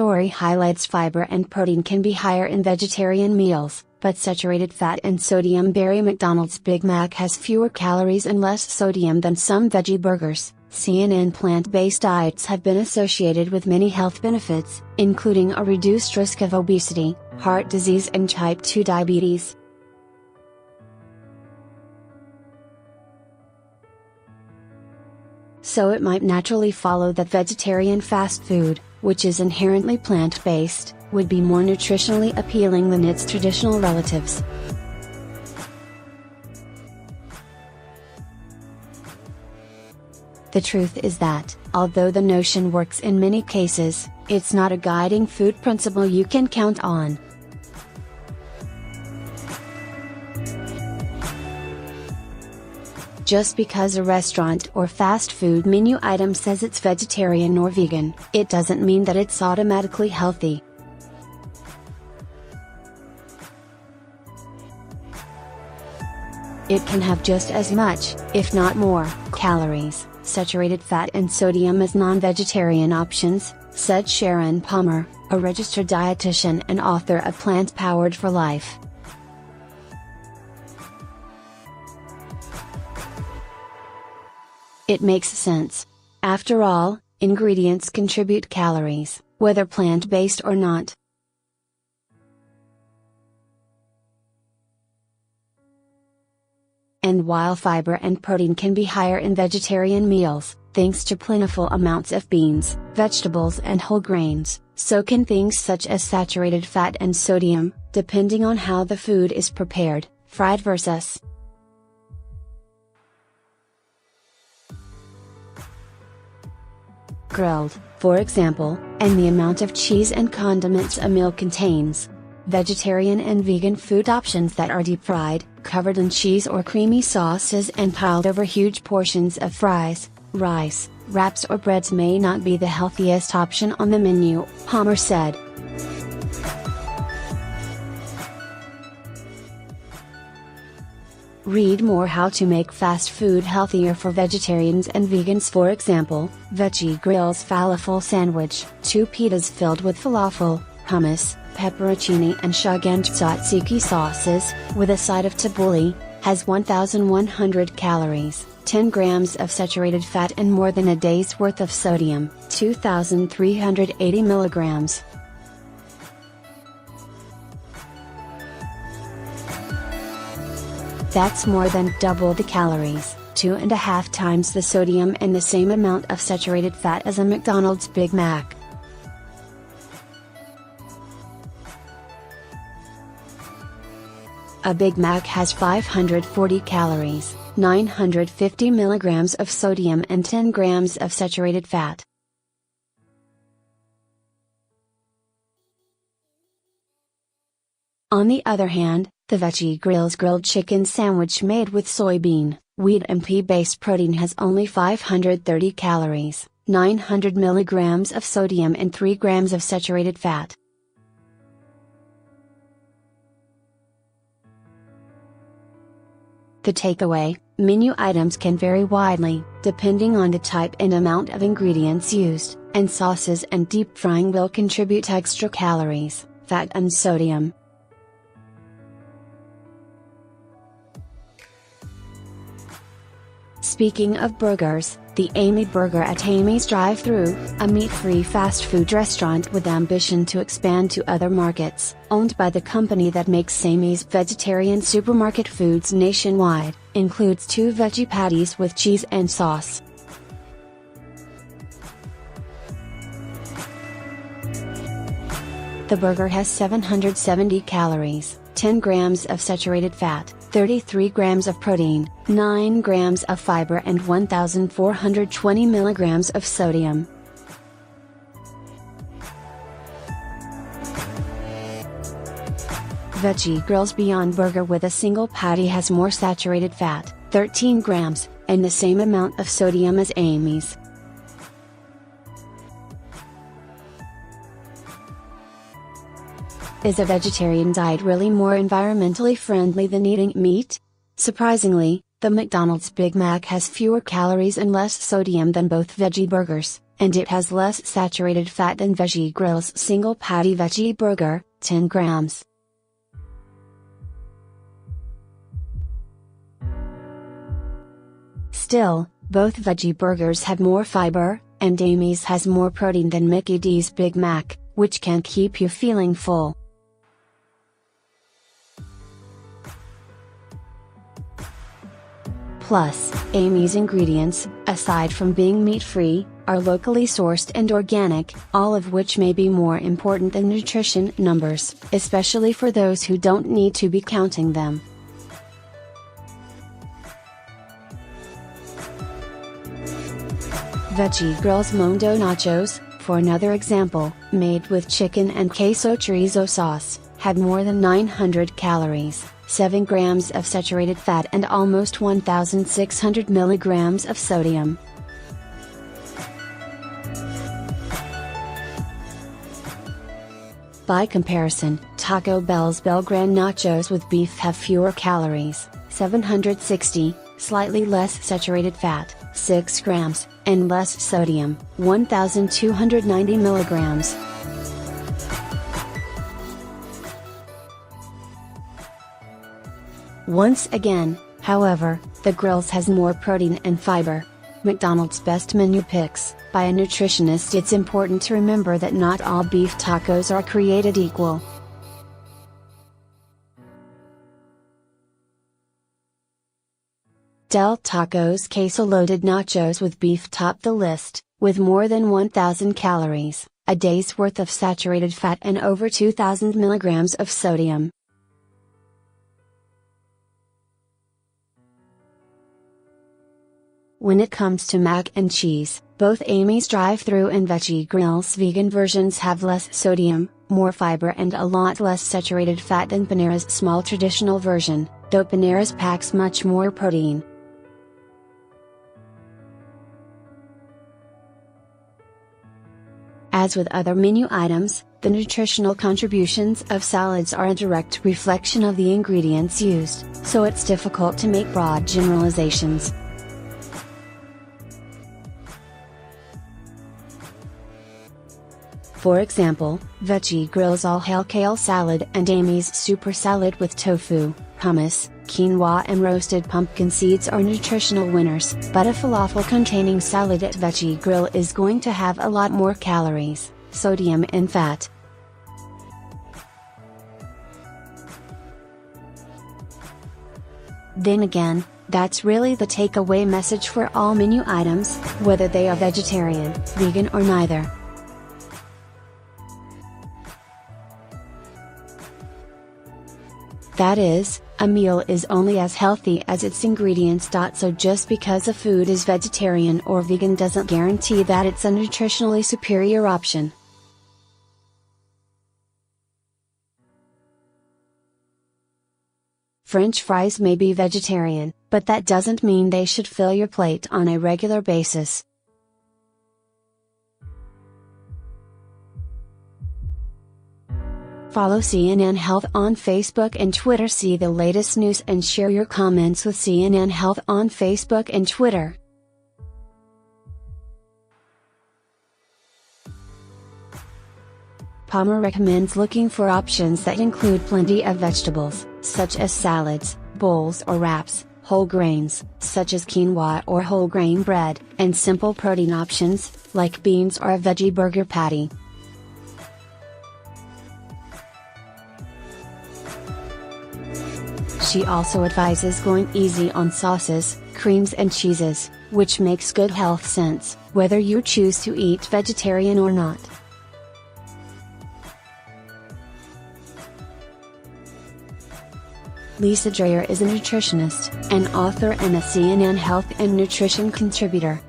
story highlights fiber and protein can be higher in vegetarian meals, but saturated fat and sodium. varyMcDonald's Big Mac has fewer calories and less sodium than some veggie burgers. CNN plant-based diets have been associated with many health benefits, including a reduced risk of obesity, heart disease and type 2 diabetes. So it might naturally follow that vegetarian fast food, which is inherently plant-based, would be more nutritionally appealing than its traditional relatives. The truth is that, although the notion works in many cases, it's not a guiding food principle you can count on. Just because a restaurant or fast food menu item says it's vegetarian or vegan, it doesn't mean that it's automatically healthy. It can have just as much, if not more, calories, saturated fat and sodium as non-vegetarian options, said Sharon Palmer, a registered dietitian and author of Plant Powered for Life. It makes sense. After all, ingredients contribute calories, whether plant-based or not. And while fiber and protein can be higher in vegetarian meals, thanks to plentiful amounts of beans, vegetables and whole grains, so can things such as saturated fat and sodium, depending on how the food is prepared, fried versus grilled, for example, and the amount of cheese and condiments a meal contains. Vegetarian and vegan food options that are deep fried, covered in cheese or creamy sauces and piled over huge portions of fries, rice, wraps or breads may not be the healthiest option on the menu, Palmer said. Read more how to make fast food healthier for vegetarians and vegans. For example, Veggie Grill's Fala-Full sandwich, 2 pitas filled with falafel, hummus, pepperoncini and schug and tzatziki sauces, with a side of tabbouleh, has 1,100 calories, 10 grams of saturated fat and more than a day's worth of sodium, 2,380 milligrams. That's more than double the calories, 2.5 times the sodium and the same amount of saturated fat as a McDonald's Big Mac. A Big Mac has 540 calories, 950 milligrams of sodium and 10 grams of saturated fat. On the other hand, the Veggie Grill's grilled chicken sandwich made with soybean, wheat and pea-based protein has only 530 calories, 900 milligrams of sodium and 3 grams of saturated fat. The takeaway: menu items can vary widely, depending on the type and amount of ingredients used, and sauces and deep frying will contribute extra calories, fat and sodium. Speaking of burgers, the Amy Burger at Amy's Drive-Thru, a meat-free fast food restaurant with ambition to expand to other markets, owned by the company that makes Amy's vegetarian supermarket foods nationwide, includes 2 veggie patties with cheese and sauce. The burger has 770 calories, 10 grams of saturated fat, 33 grams of protein, 9 grams of fiber and 1,420 milligrams of sodium. Veggie Grill's Beyond Burger with a single patty has more saturated fat, 13 grams, and the same amount of sodium as Amy's. Is a vegetarian diet really more environmentally friendly than eating meat? Surprisingly, the McDonald's Big Mac has fewer calories and less sodium than both veggie burgers, and it has less saturated fat than Veggie Grill's single patty veggie burger, 10 grams. Still, both veggie burgers have more fiber, and Amy's has more protein than Mickey D's Big Mac, which can keep you feeling full. Plus, Amy's ingredients, aside from being meat-free, are locally sourced and organic, all of which may be more important than nutrition numbers, especially for those who don't need to be counting them. Veggie Grill's Mondo Nachos, for another example, made with chicken and queso chorizo sauce, had more than 900 calories, 7 grams of saturated fat and almost 1,600 milligrams of sodium. By comparison, Taco Bell's Belgrande nachos with beef have fewer calories, 760, slightly less saturated fat, 6 grams, and less sodium, 1,290 milligrams. Once again, however, the Grill's has more protein and fiber. McDonald's best menu picks. By a nutritionist, it's important to remember that not all beef tacos are created equal. Del Taco's queso-loaded nachos with beef top the list, with more than 1,000 calories, a day's worth of saturated fat and over 2,000 milligrams of sodium. When it comes to mac and cheese, both Amy's drive-thru and Veggie Grill's vegan versions have less sodium, more fiber and a lot less saturated fat than Panera's small traditional version, though Panera's packs much more protein. As with other menu items, the nutritional contributions of salads are a direct reflection of the ingredients used, so it's difficult to make broad generalizations. For example, Veggie Grill's all-hail kale salad and Amy's super salad with tofu, hummus, quinoa and roasted pumpkin seeds are nutritional winners, but a falafel-containing salad at Veggie Grill is going to have a lot more calories, sodium and fat. Then again, that's really the takeaway message for all menu items, whether they are vegetarian, vegan or neither. That is, a meal is only as healthy as its ingredients. So just because a food is vegetarian or vegan doesn't guarantee that it's a nutritionally superior option. French fries may be vegetarian, but that doesn't mean they should fill your plate on a regular basis. Follow CNN Health on Facebook and Twitter. See the latest news and share your comments with CNN Health on Facebook and Twitter. Palmer recommends looking for options that include plenty of vegetables, such as salads, bowls or wraps, whole grains, such as quinoa or whole grain bread, and simple protein options, like beans or a veggie burger patty. She also advises going easy on sauces, creams and cheeses, which makes good health sense, whether you choose to eat vegetarian or not. Lisa Dreyer is a nutritionist, an author and a CNN Health and Nutrition contributor.